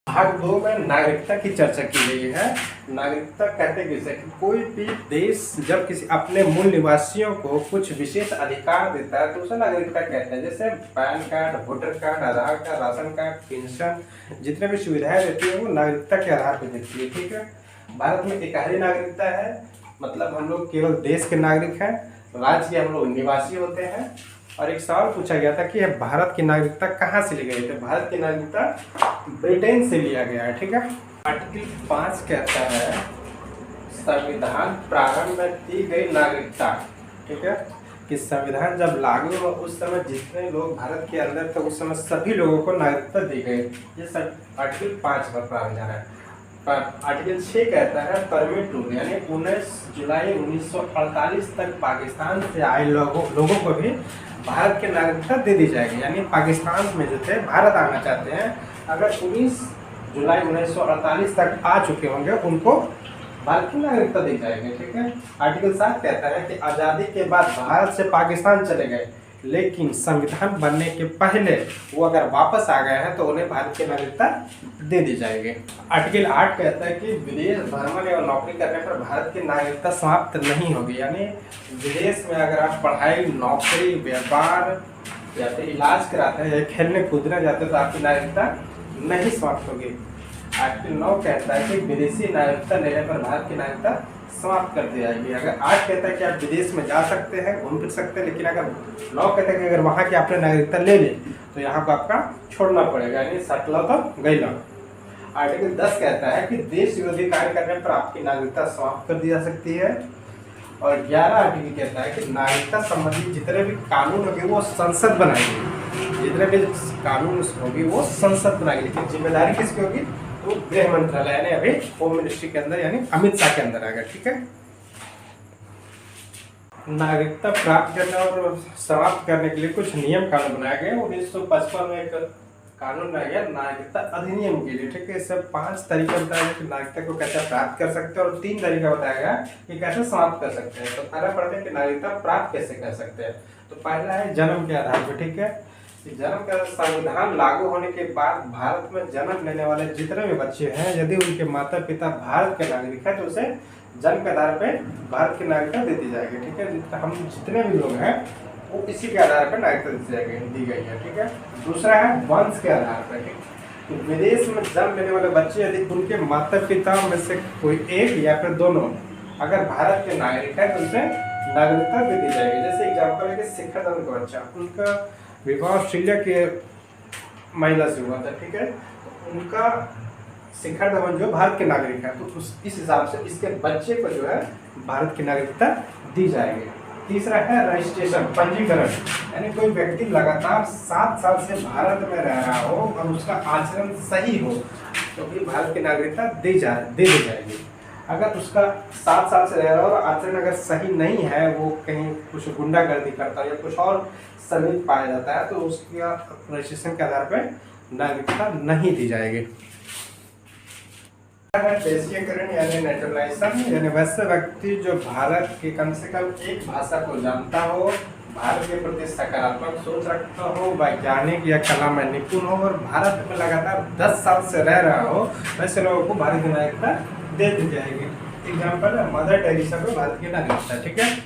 भाग 2 में नागरिकता की चर्चा की गई है। नागरिकता कहते किसे कि कोई भी देश जब किसी अपने मूल निवासियों को कुछ विशेष अधिकार देता है तो उसे नागरिकता कहते हैं। जैसे पैन कार्ड, वोटर कार्ड, आधार कार्ड, राशन कार्ड, पेंशन, जितने भी सुविधाएं देती है वो नागरिकता के आधार पर देती है। ठीक है, भारत में एकहरी नागरिकता है, मतलब हम लोग केवल देश के नागरिक हैं, राज्य के हम लोग निवासी होते हैं। और एक सवाल पूछा गया था कि भारत की नागरिकता कहाँ से ली गई, तो भारत की नागरिकता ब्रिटेन से लिया गया है। ठीक है, आर्टिकल 5 कहता है संविधान प्रारंभ में दी गई नागरिकता। ठीक है, कि संविधान जब लागू हुआ उस समय जितने लोग भारत के अंदर थे उस समय सभी लोगों को नागरिकता दी गई। ये सब आर्टिकल 5 पर प्रावधान है। आर्टिकल 6 कहता है परमिट टू, यानी 19 जुलाई 1948 तक पाकिस्तान से आए लोगों को भी भारत की नागरिकता दे दी जाएगी। यानी पाकिस्तान में जो थे भारत आना चाहते हैं, अगर 19 जुलाई 1948 तक आ चुके होंगे उनको भारत की नागरिकता दी जाएगी। ठीक है, आर्टिकल 7 कहता है कि आज़ादी के बाद भारत से पाकिस्तान चले गए लेकिन संविधान बनने के पहले वो अगर वापस आ गए हैं तो उन्हें भारत की नागरिकता दे दी जाएगी। आर्टिकल 8 कहता है कि विदेश भ्रमण या नौकरी करने पर भारत की नागरिकता समाप्त नहीं होगी। यानी विदेश में अगर आप पढ़ाई, नौकरी, व्यापार या फिर इलाज कराते हैं या खेलने कूदने जाते हैं तो आपकी नागरिकता नहीं समाप्त होगी। आर्टिकल 9 कहता है कि विदेशी नागरिकता लेने पर भारत की नागरिकता समाप्त कर दी जाएगी। अगर 8 कहता है कि आप विदेश में जा सकते हैं, घूम फिर सकते हैं, लेकिन अगर 9 कहता है कि अगर वहाँ की आपने नागरिकता ले ली तो यहाँ को आपका छोड़ना पड़ेगा, यानी सटला तो गई ना। आर्टिकल 10 कहता है कि देश विरोधी कार्य करने पर आपकी नागरिकता समाप्त कर दी जा सकती है। और 11 आर्टिकल कहता है कि नागरिकता संबंधी जितने भी कानून होंगे वो संसद बनाएगी। जितने भी कानून होगी वो संसद बनाएगी, लेकिन जिम्मेदारी किसकी होगी, तो गृह मंत्रालय यानी अभी होम मिनिस्ट्री के अंदर यानी अमित शाह के अंदर आएगा। ठीक है, नागरिकता प्राप्त करने और समाप्त करने के लिए कुछ नियम कानून बनाए गए। 1955 में एक कानून बनाया गया नागरिकता अधिनियम के लिए। ठीक है, इससे 5 तरीके बताया गया कि नागरिकता को कैसे प्राप्त कर सकते हैं और 3 तरीका बताया गया कि कैसे समाप्त कर सकते हैं। तो पहला पढ़ते हैं कि नागरिकता प्राप्त कैसे कर सकते हैं। तो पहला है जन्म के आधार पर। ठीक है, जन्म का संविधान लागू होने के बाद भारत में जन्म लेने वाले जितने भी बच्चे हैं यदि उनके माता पिता भारत के नागरिक हैं तो उसे जन्म के आधार पर भारत की नागरिकता दे दी जाएगी। ठीक है, हम जितने भी लोग हैं वो इसी के आधार पर नागरिकता दी गई है। ठीक है, दूसरा है वंश के आधार पर। ठीक, तो विदेश में जन्म लेने वाले बच्चे यदि उनके माता पिता में से कोई एक या फिर दोनों अगर भारत के नागरिक है तो उसे नागरिकता दे दी जाएगी। जैसे एग्जाम्पल है कि शिखर धवन का बच्चा, उनका विवाह ऑस्ट्रेलिया के महिला से हुआ था। ठीक है, तो उनका शिखर धवन जो भारत के नागरिक है तो इस हिसाब से इसके बच्चे को जो है भारत की नागरिकता दी जाएगी। तीसरा है रजिस्ट्रेशन, पंजीकरण, यानी कोई व्यक्ति लगातार 7 साल से भारत में रह रहा हो और उसका आचरण सही हो तो भी भारत की नागरिकता दे दी जाएगी। अगर उसका 7 साल से रह रहा हो और आचरण अगर सही नहीं है, वो कहीं कुछ गुंडागर्दी करता है या कुछ और संदिग्ध पाया जाता है तो उसका रजिस्ट्रेशन के आधार पर नागरिकता नहीं दी जाएगी। देशीयकरण यानी नेचुरलाइजेशन, यानी वैसे व्यक्ति जो भारत की कम से कम एक भाषा को जानता हो, भारत के प्रति सकारात्मक सोच रखता हो, वैज्ञानिक या कला में निपुण हो और भारत में लगातार 10 साल से रह रहा हो, वैसे लोगों को भारत की नागरिकता दे दी जाएगी। एग्जाम्पल है मदर टेरेसा को भारत की नागरिकता। ठीक है,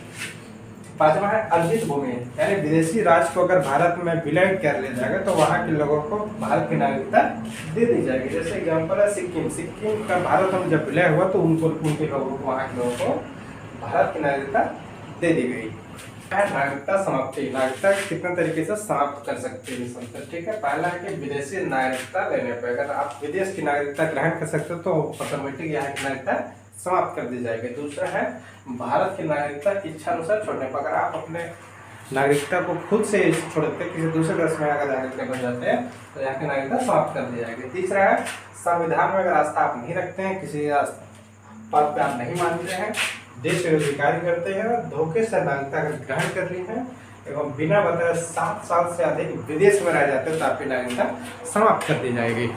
5वां है अर्जित भूमि, यानी विदेशी राज को अगर भारत में विलय कर लिया जाएगा तो वहाँ के लोगों को भारत की नागरिकता दे दी जाएगी। जैसे एग्जाम्पल है सिक्किम का भारत में जब विलय हुआ तो उनके लोगों को, वहाँ के लोगों को भारत की नागरिकता दे दी गई। नागरिकता समाप्ति, नागरिकता कितने तरीके से समाप्त कर सकते हैं। ठीक है, पहला है कि विदेशी नागरिकता लेने पर अगर आप विदेश की नागरिकता ग्रहण कर सकते हो तो ऑटोमेटिक यहाँ की नागरिकता समाप्त कर दी जाएगी। दूसरा है भारत की नागरिकता इच्छा अनुसार छोड़ने पर, अगर आप अपने नागरिकता को खुद से छोड़ते किसी दूसरे देश में अगर नागरिकता बन जाते हैं तो यहाँ की नागरिकता समाप्त कर दी जाएगी। तीसरा है संविधान में अगर आस्था आप नहीं रखते हैं, किसी पद पे आप नहीं मानते हैं, देश विरोधी कार्य करते हैं, धोखे से नागरिकता ग्रहण कर ली है एवं बिना बताए 7 साल से अधिक विदेश में रह जाते हैं तो आपकी नागरिकता समाप्त कर दी जाएगी।